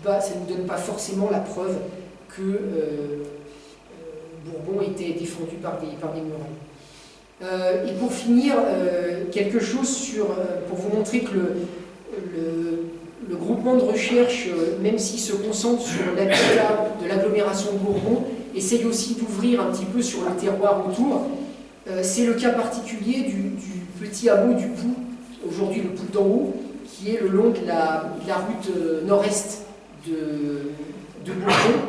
Ça ne nous donne pas forcément la preuve que Bourbon était défendu par des murins. Et pour finir, quelque chose pour vous montrer que le groupement de recherche, même s'il se concentre sur l'habitat de l'agglomération de Bourbon, essaye aussi d'ouvrir un petit peu sur le terroir autour. C'est le cas particulier du petit hameau du Pou, aujourd'hui le Pou d'en haut, qui est le long de la route nord-est de Bourbon,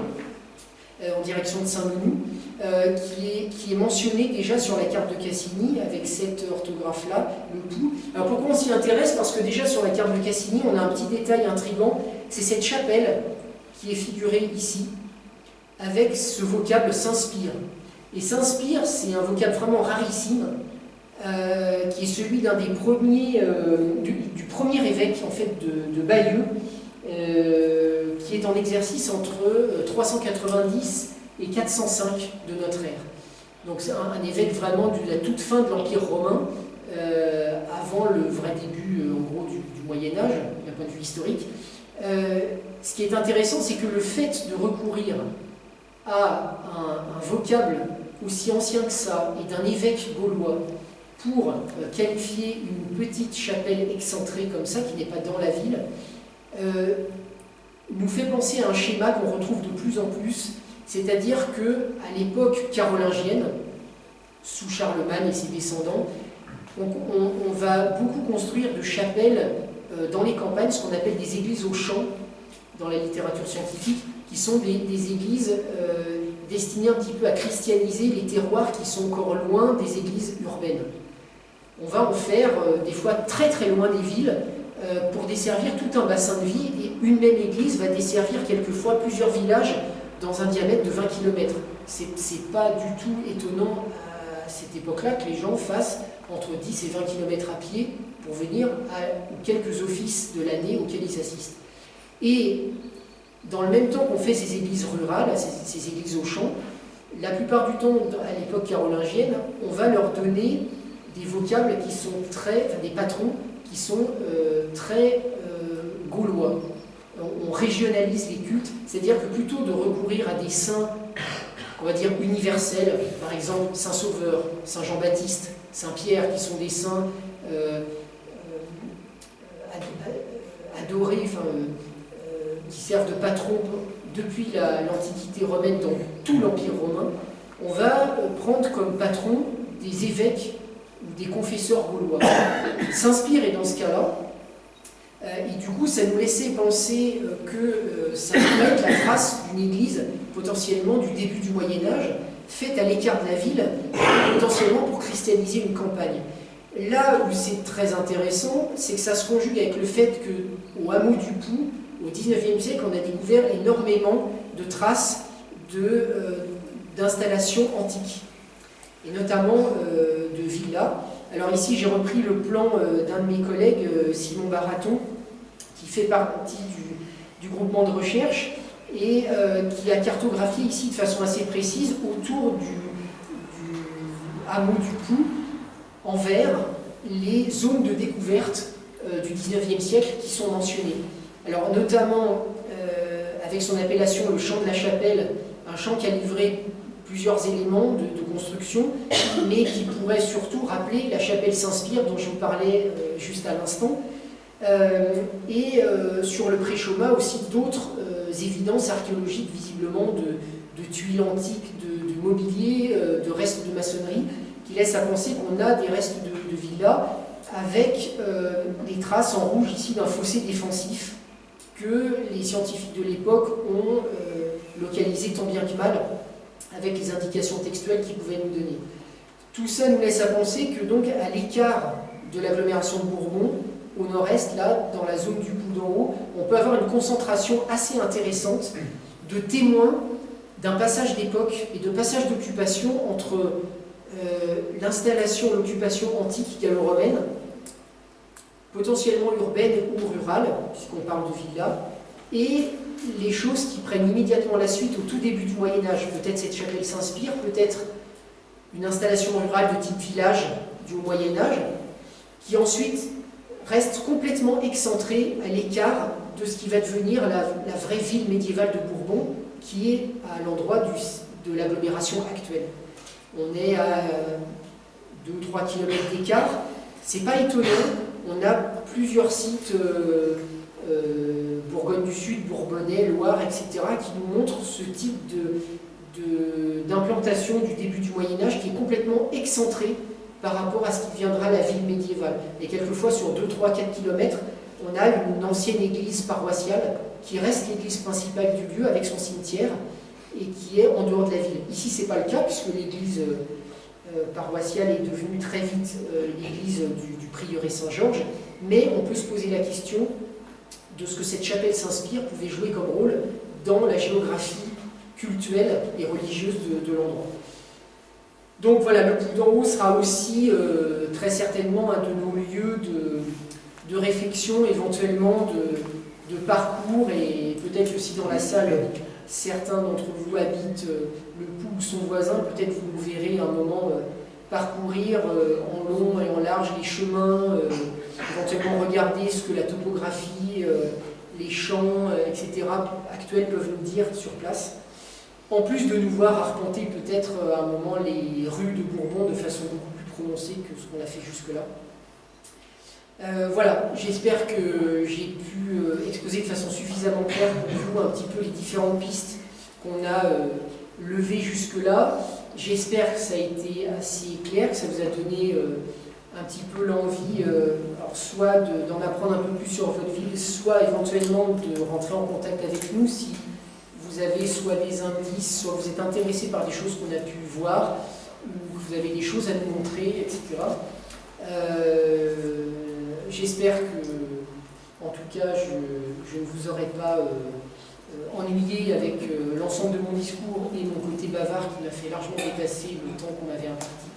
en direction de Saint-Menou, qui est mentionné déjà sur la carte de Cassini avec cette orthographe-là, le Pou. Alors pourquoi on s'y intéresse? Parce que déjà sur la carte de Cassini, on a un petit détail intriguant, c'est cette chapelle qui est figurée ici, avec ce vocable s'inspire. Et s'inspire, c'est un vocable vraiment rarissime, qui est celui d'un des premiers, du premier évêque en fait de Bayeux, qui est en exercice entre 390 et 405 de notre ère. Donc c'est un évêque vraiment de la toute fin de l'Empire romain, avant le vrai début en gros du Moyen-Âge, d'un point de vue historique. Ce qui est intéressant, c'est que le fait de recourir à un vocable aussi ancien que ça, et d'un évêque gaulois, pour qualifier une petite chapelle excentrée comme ça, qui n'est pas dans la ville, nous fait penser à un schéma qu'on retrouve de plus en plus, c'est-à-dire qu'à l'époque carolingienne, sous Charlemagne et ses descendants, on va beaucoup construire de chapelles dans les campagnes, ce qu'on appelle des églises au champ, dans la littérature scientifique, qui sont des églises destinées un petit peu à christianiser les terroirs qui sont encore loin des églises urbaines. On va en faire des fois très très loin des villes pour desservir tout un bassin de vie, et une même église va desservir quelquefois plusieurs villages dans un diamètre de 20 km. C'est pas du tout étonnant à cette époque-là que les gens fassent entre 10 et 20 km à pied pour venir à quelques offices de l'année auxquels ils assistent. Et dans le même temps qu'on fait ces églises rurales, ces églises au champ, la plupart du temps, à l'époque carolingienne, on va leur donner des vocables qui sont des patrons qui sont très gaulois. On régionalise les cultes, c'est-à-dire que plutôt de recourir à des saints, on va dire universels, par exemple Saint Sauveur, Saint Jean-Baptiste, Saint Pierre, qui sont des saints adorés, qui servent de patrons depuis l'Antiquité romaine dans tout l'Empire romain, on va prendre comme patron des évêques ou des confesseurs gaulois. S'inspire et dans ce cas-là, et du coup ça nous laissait penser que ça pourrait être la trace d'une église potentiellement du début du Moyen-Âge, faite à l'écart de la ville, potentiellement pour christianiser une campagne. Là où c'est très intéressant, c'est que ça se conjugue avec le fait qu'au hameau du Pou, au XIXe siècle, on a découvert énormément de traces d'installations antiques, et notamment de villas. Alors ici, j'ai repris le plan d'un de mes collègues, Simon Baraton, qui fait partie du groupement de recherche, et qui a cartographié ici de façon assez précise autour du hameau du Pou, en vert, les zones de découverte du XIXe siècle qui sont mentionnées. Alors notamment avec son appellation le champ de la chapelle, un champ qui a livré plusieurs éléments de construction, mais qui pourrait surtout rappeler la chapelle Saint-Spire dont je vous parlais juste à l'instant, et sur le Pré-Chaumas aussi d'autres évidences archéologiques visiblement de tuiles antiques, de mobilier, de restes de maçonnerie, qui laissent à penser qu'on a des restes de villas avec des traces en rouge ici d'un fossé défensif que les scientifiques de l'époque ont localisé tant bien que mal avec les indications textuelles qu'ils pouvaient nous donner. Tout ça nous laisse à penser que donc à l'écart de l'agglomération de Bourbon, au nord-est, là, dans la zone du Pou d'en haut, on peut avoir une concentration assez intéressante de témoins d'un passage d'époque et de passage d'occupation entre l'installation, l'occupation antique gallo-romaine, potentiellement urbaine ou rurale, puisqu'on parle de villas, et les choses qui prennent immédiatement la suite au tout début du Moyen-Âge. Peut-être cette chapelle s'inspire, peut-être une installation rurale de type village du Moyen-Âge, qui ensuite reste complètement excentrée à l'écart de ce qui va devenir la vraie ville médiévale de Bourbon, qui est à l'endroit de l'agglomération actuelle. On est à 2 ou 3 km d'écart. C'est pas étonnant, on a plusieurs sites Bourgogne du Sud, Bourbonnais, Loire, etc., qui nous montrent ce type d'implantation du début du Moyen-Âge qui est complètement excentré par rapport à ce qui deviendra la ville médiévale. Et quelquefois, sur 2, 3, 4 km, on a une ancienne église paroissiale qui reste l'église principale du lieu avec son cimetière et qui est en dehors de la ville. Ici, ce n'est pas le cas puisque l'église paroissiale est devenue très vite l'église du prieuré Saint-Georges, mais on peut se poser la question de ce que cette chapelle s'inspire pouvait jouer comme rôle dans la géographie cultuelle et religieuse de l'endroit. Donc voilà, le Puy d'en Haut sera aussi très certainement un de nos lieux de réflexion, éventuellement de parcours, et peut-être aussi dans la salle, certains d'entre vous habitent le Puy ou son voisin, peut-être vous nous verrez un moment parcourir en long et en large les chemins, éventuellement regarder ce que la topographie, les champs, etc. actuels peuvent nous dire sur place. En plus de nous voir arpenter peut-être à un moment les rues de Bourbon de façon beaucoup plus prononcée que ce qu'on a fait jusque-là. Voilà, j'espère que j'ai pu exposer de façon suffisamment claire pour vous un petit peu les différentes pistes qu'on a levées jusque-là. J'espère que ça a été assez clair, que ça vous a donné un petit peu l'envie, alors soit d'en apprendre un peu plus sur votre ville, soit éventuellement de rentrer en contact avec nous si vous avez soit des indices, soit vous êtes intéressé par des choses qu'on a pu voir, ou que vous avez des choses à nous montrer, etc. J'espère que, en tout cas, je ne vous aurai pas ennuyé avec l'ensemble de mon discours et mon côté bavard qui m'a fait largement dépasser le temps qu'on m'avait imparti.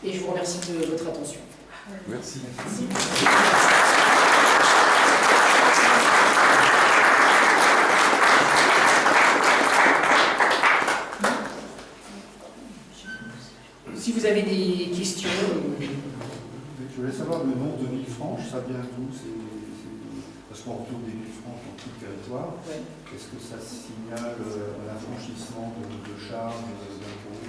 Et je vous remercie de votre attention. Merci. Si vous avez des questions... Je voulais savoir le nom de Villefranche, ça vient d'où? Parce qu'on retrouve des Villefranches dans tout le territoire. Ouais. Est-ce que ça signale un affranchissement de charges, d'impôts?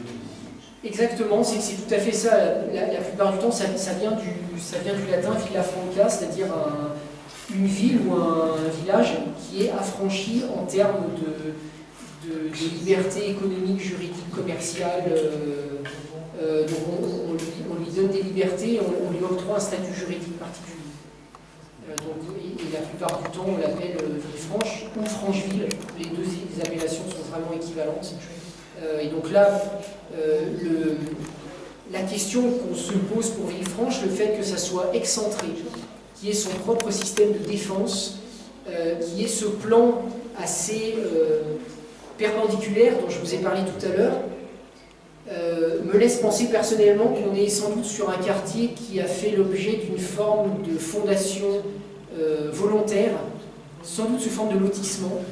Exactement, c'est tout à fait ça. La plupart du temps, ça vient du latin villa franca, c'est-à-dire une ville ou un village qui est affranchi en termes de liberté économique, juridique, commerciale. Donc on lui donne des libertés, on lui octroie un statut juridique particulier. Et la plupart du temps, on l'appelle Villefranche ou Francheville. Les deux appellations sont vraiment équivalentes. Et donc là, la question qu'on se pose pour Villefranche, le fait que ça soit excentré, qu'il y ait son propre système de défense, qu'il y ait ce plan assez perpendiculaire dont je vous ai parlé tout à l'heure, me laisse penser personnellement qu'on est sans doute sur un quartier qui a fait l'objet d'une forme de fondation volontaire, sans doute sous forme de lotissement,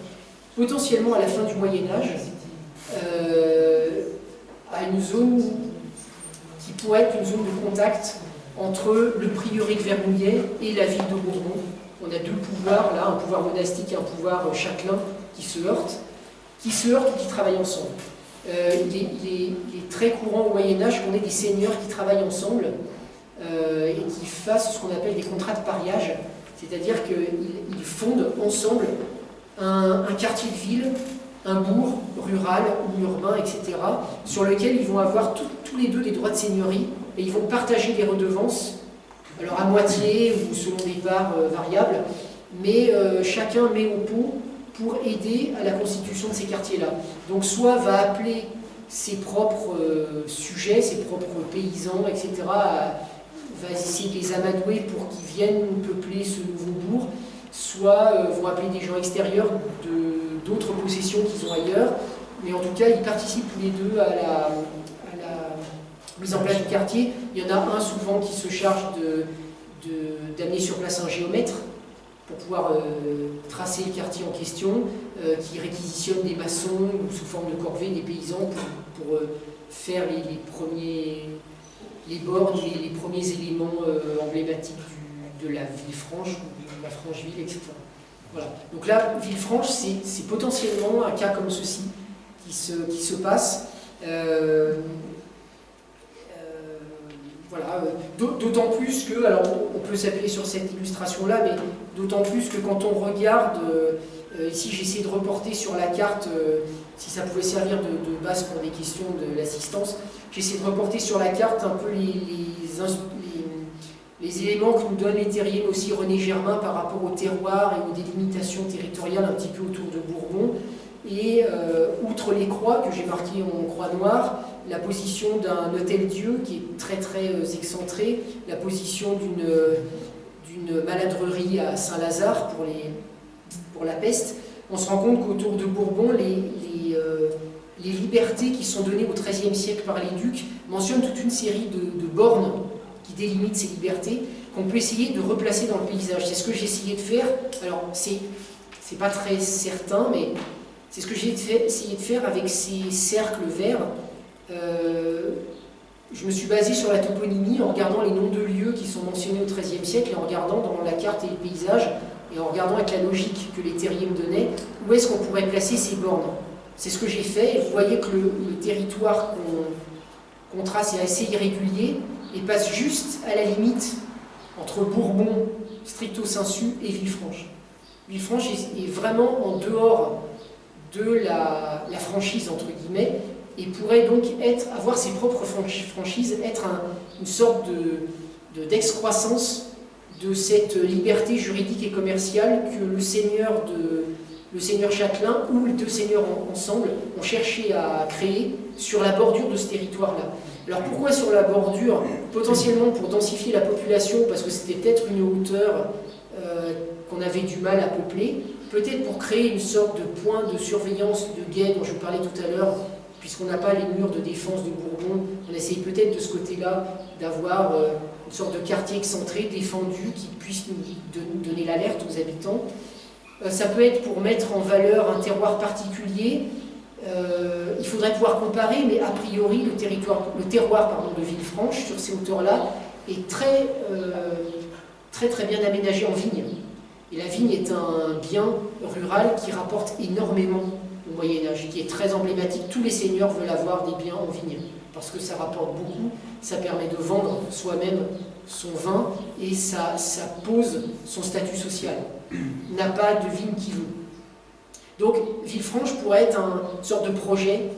potentiellement à la fin du Moyen-Âge, à une zone qui pourrait être une zone de contact entre le prieuré de Vernouillet et la ville de Bourbon. On a deux pouvoirs là, un pouvoir monastique et un pouvoir châtelain qui se heurtent ou qui travaillent ensemble. Il est très courant au Moyen-Âge qu'on ait des seigneurs qui travaillent ensemble et qui fassent ce qu'on appelle des contrats de pariage, c'est-à-dire qu'ils fondent ensemble un quartier de ville, un bourg rural ou urbain, etc., sur lequel ils vont avoir tous les deux des droits de seigneurie et ils vont partager des redevances, alors à moitié ou selon des parts variables, mais chacun met au pot pour aider à la constitution de ces quartiers-là. Donc soit va appeler ses propres sujets, ses propres paysans, etc., va essayer de les amadouer pour qu'ils viennent peupler ce nouveau bourg, soit vont appeler des gens extérieurs d'autres possessions qu'ils ont ailleurs, mais en tout cas ils participent tous les deux à la mise en place du quartier. Il y en a un souvent qui se charge d'amener sur place un géomètre pour pouvoir tracer le quartier en question, qui réquisitionne des maçons ou sous forme de corvée des paysans pour faire les bornes, les premiers éléments emblématiques de la Villefranche ou de la Francheville, etc. Voilà. Donc là, Villefranche, c'est potentiellement un cas comme ceci qui se passe. Voilà. D'autant plus que, alors on peut s'appuyer sur cette illustration-là, mais d'autant plus que quand on regarde, ici j'essaie de reporter sur la carte, si ça pouvait servir de base pour des questions de l'assistance, j'essaie de reporter sur la carte un peu les éléments que nous donnent les terriers, mais aussi René Germain par rapport au terroir et aux délimitations territoriales un petit peu autour de Bourbon. Et outre les croix que j'ai marquées en croix noire, la position d'un hôtel-dieu qui est très très excentré, la position d'une maladrerie à Saint-Lazare pour la peste, on se rend compte qu'autour de Bourbon, les libertés qui sont données au XIIIe siècle par les ducs mentionnent toute une série de bornes qui délimitent ces libertés, qu'on peut essayer de replacer dans le paysage. C'est ce que j'ai essayé de faire. Alors, c'est pas très certain, mais c'est ce que j'ai essayé de faire avec ces cercles verts. Je me suis basé sur la toponymie en regardant les noms de lieux qui sont mentionnés au XIIIe siècle et en regardant dans la carte et le paysage et en regardant avec la logique que les terriers me donnaient, où est-ce qu'on pourrait placer ces bornes. C'est ce que j'ai fait, et vous voyez que le territoire qu'on trace est assez irrégulier et passe juste à la limite entre Bourbon, stricto sensu, et Villefranche. Villefranche est vraiment en dehors de la franchise, entre guillemets, et pourrait donc avoir ses propres franchises, être une sorte d'excroissance de cette liberté juridique et commerciale que le seigneur châtelain ou les deux seigneurs ensemble ont cherché à créer sur la bordure de ce territoire-là. Alors pourquoi sur la bordure? Potentiellement pour densifier la population, parce que c'était peut-être une hauteur qu'on avait du mal à peupler, peut-être pour créer une sorte de point de surveillance de guet dont je parlais tout à l'heure, puisqu'on n'a pas les murs de défense de Bourbon, on essaye peut-être de ce côté-là d'avoir une sorte de quartier excentré, défendu, qui puisse nous donner l'alerte aux habitants. Ça peut être pour mettre en valeur un terroir particulier. Il faudrait pouvoir comparer, mais a priori, le terroir de Villefranche, sur ces hauteurs-là, est très bien aménagé en vigne. Et la vigne est un bien rural qui rapporte énormément au Moyen-Âge, qui est très emblématique. Tous les seigneurs veulent avoir des biens en vigne, parce que ça rapporte beaucoup, ça permet de vendre soi-même son vin, et ça pose son statut social. Il n'a pas de vigne qui veut. Donc Villefranche pourrait être une sorte de projet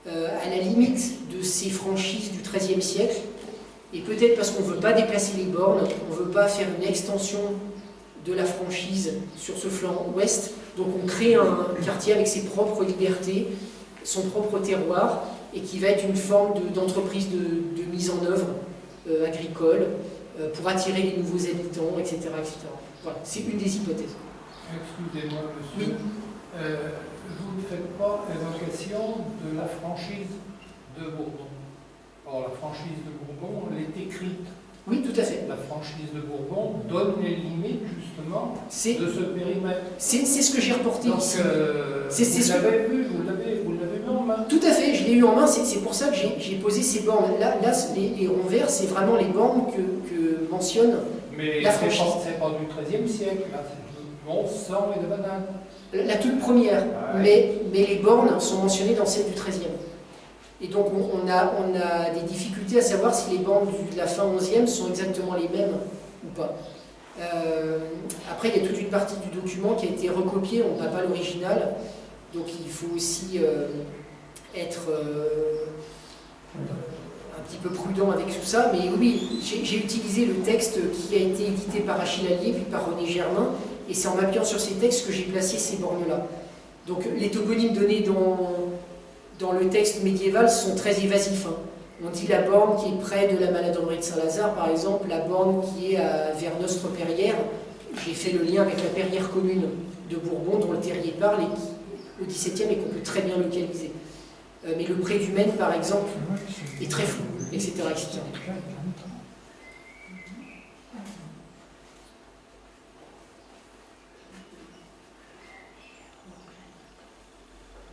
à la limite de ces franchises du XIIIe siècle, et peut-être parce qu'on ne veut pas déplacer les bornes, on ne veut pas faire une extension de la franchise sur ce flanc ouest, donc on crée un quartier avec ses propres libertés, son propre terroir, et qui va être une forme d'entreprise de mise en œuvre agricole pour attirer les nouveaux habitants, etc. etc. Voilà, c'est une des hypothèses. Excusez-moi, monsieur. Oui. Vous ne faites pas évocation de la franchise de Bourbon. Or, la franchise de Bourbon, elle est écrite. Oui, tout à fait. La franchise de Bourbon donne les limites, justement, de ce périmètre. C'est ce que j'ai reporté donc, ici. Vous l'avez vu en main. Tout à fait, je l'ai eu en main, c'est pour ça que j'ai posé ces bornes. Là les ronds verts, c'est vraiment les bornes que mentionne la franchise. Mais c'est pas du XIIIe siècle, là, c'est du 1100 et de banane. La toute première, ouais. mais les bornes sont mentionnées dans celle du XIIIe. Et donc on a des difficultés à savoir si les bornes de la fin 11e sont exactement les mêmes ou pas. Après, il y a toute une partie du document qui a été recopiée, on n'a pas l'original, donc il faut aussi être un petit peu prudent avec tout ça. Mais oui, j'ai utilisé le texte qui a été édité par Achille Allier, puis par René Germain, et c'est en m'appuyant sur ces textes que j'ai placé ces bornes-là. Donc les toponymes donnés dans le texte médiéval sont très évasifs. Hein. On dit la borne qui est près de la maladrerie de Saint-Lazare, par exemple, la borne qui est vers Nostre-Perrière. J'ai fait le lien avec la Perrière commune de Bourbon, dont le terrier parle, et qui, au XVIIe, et qu'on peut très bien localiser. Mais le pré du Maine, par exemple, est très flou, etc. etc.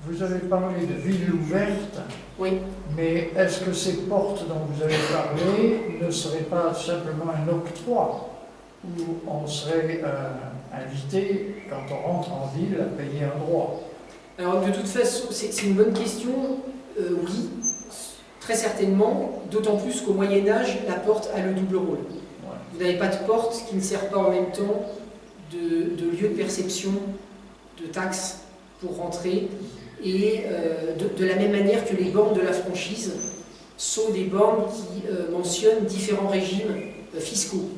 Vous avez parlé de villes ouvertes, oui. Mais est-ce que ces portes dont vous avez parlé ne seraient pas simplement un octroi, où on serait invité, quand on rentre en ville, à payer un droit. Alors de toute façon, c'est une bonne question, oui, très certainement, d'autant plus qu'au Moyen-Âge, la porte a le double rôle. Ouais. Vous n'avez pas de porte qui ne sert pas en même temps de lieu de perception de taxes pour rentrer, et de la même manière que les bornes de la franchise sont des bornes qui mentionnent différents régimes fiscaux.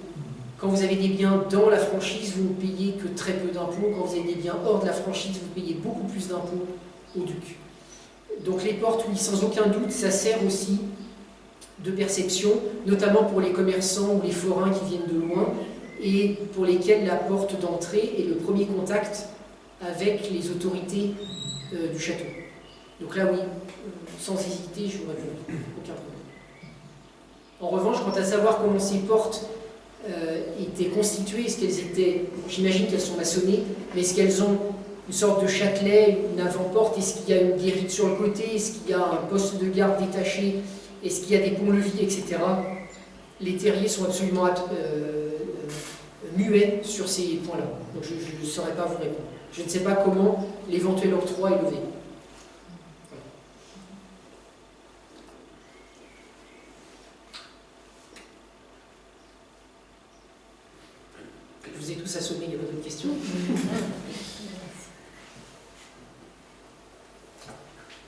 Quand vous avez des biens dans la franchise, vous ne payez que très peu d'impôts. Quand vous avez des biens hors de la franchise, vous payez beaucoup plus d'impôts au duc. Donc les portes, oui, sans aucun doute, ça sert aussi de perception, notamment pour les commerçants ou les forains qui viennent de loin, et pour lesquels la porte d'entrée est le premier contact avec les autorités du château. Donc là, oui, sans hésiter, je vous réponds. Aucun problème. En revanche, quant à savoir comment ces portes étaient constituées, est-ce qu'elles étaient, j'imagine qu'elles sont maçonnées, mais est-ce qu'elles ont une sorte de châtelet, une avant-porte, est-ce qu'il y a une guérite sur le côté, est-ce qu'il y a un poste de garde détaché, est-ce qu'il y a des ponts-levis, etc. Les terriers sont absolument muets sur ces points-là. Donc je ne saurais pas vous répondre. Je ne sais pas comment l'éventuel octroi est levé. Je vous ai tous assommés, il n'y a pas d'autres questions.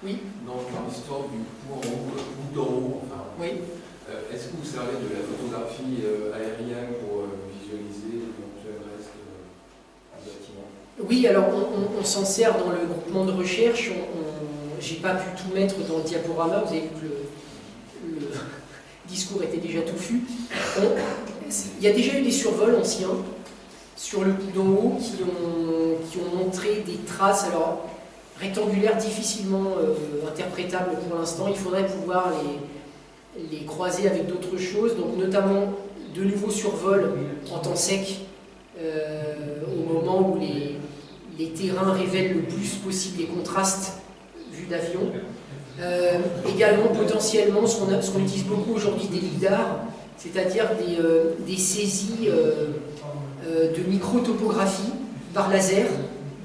Oui. Dans l'histoire du coup d'en haut, enfin, Oui. Est-ce que vous servez de la photographie aérienne pour visualiser l'éventuel reste du bâtiment? Oui, alors on s'en sert dans le groupement de recherche. J'ai pas pu tout mettre dans le diaporama, vous avez vu que le discours était déjà touffu. Il y a déjà eu des survols anciens sur le coup d'en haut qui ont montré des traces, alors rectangulaires, difficilement interprétables pour l'instant. Il faudrait pouvoir les croiser avec d'autres choses, donc notamment de nouveaux survols en temps sec au moment où les terrains révèlent le plus possible les contrastes vus d'avion. Également potentiellement ce qu'on utilise beaucoup aujourd'hui, des lidars, c'est-à-dire des saisies de micro-topographie par laser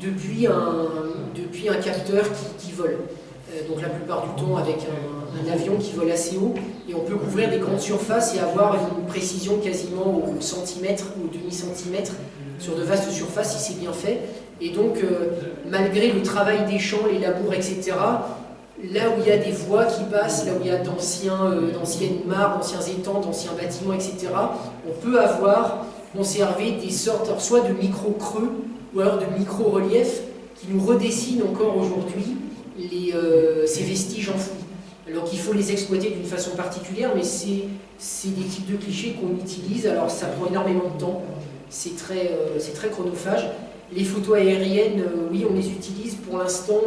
depuis un capteur qui vole. Donc la plupart du temps avec un avion qui vole assez haut, et on peut couvrir des grandes surfaces et avoir une précision quasiment au centimètre ou au demi-centimètre sur de vastes surfaces si c'est bien fait. Et donc malgré le travail des champs, les labours, etc., là où il y a des voies qui passent, là où il y a d'anciennes mares, d'anciens étangs, d'anciens bâtiments, etc., on peut avoir conservé des sortes soit de micro-creux ou alors de micro-reliefs qui nous redessinent encore aujourd'hui ces vestiges enfouis. Alors qu'il faut les exploiter d'une façon particulière, mais c'est des types de clichés qu'on utilise, alors ça prend énormément de temps, c'est très chronophage. Les photos aériennes, oui, on les utilise. Pour l'instant,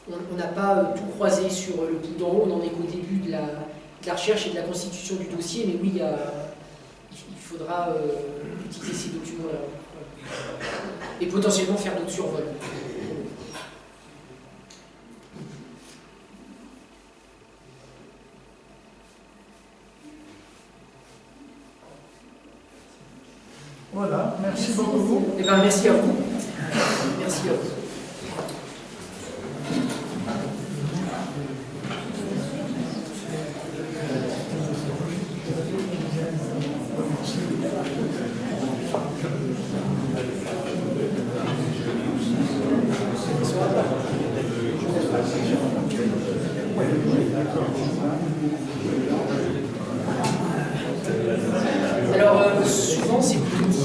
on n'a pas tout croisé sur le bout d'en haut, on en est qu'au début de la recherche et de la constitution du dossier, mais oui, il faudra utiliser ces documents-là. Et potentiellement faire d'autres survols. Voilà, merci beaucoup. Eh bien, merci à vous. Merci à vous. Alors, souvent, c'est plus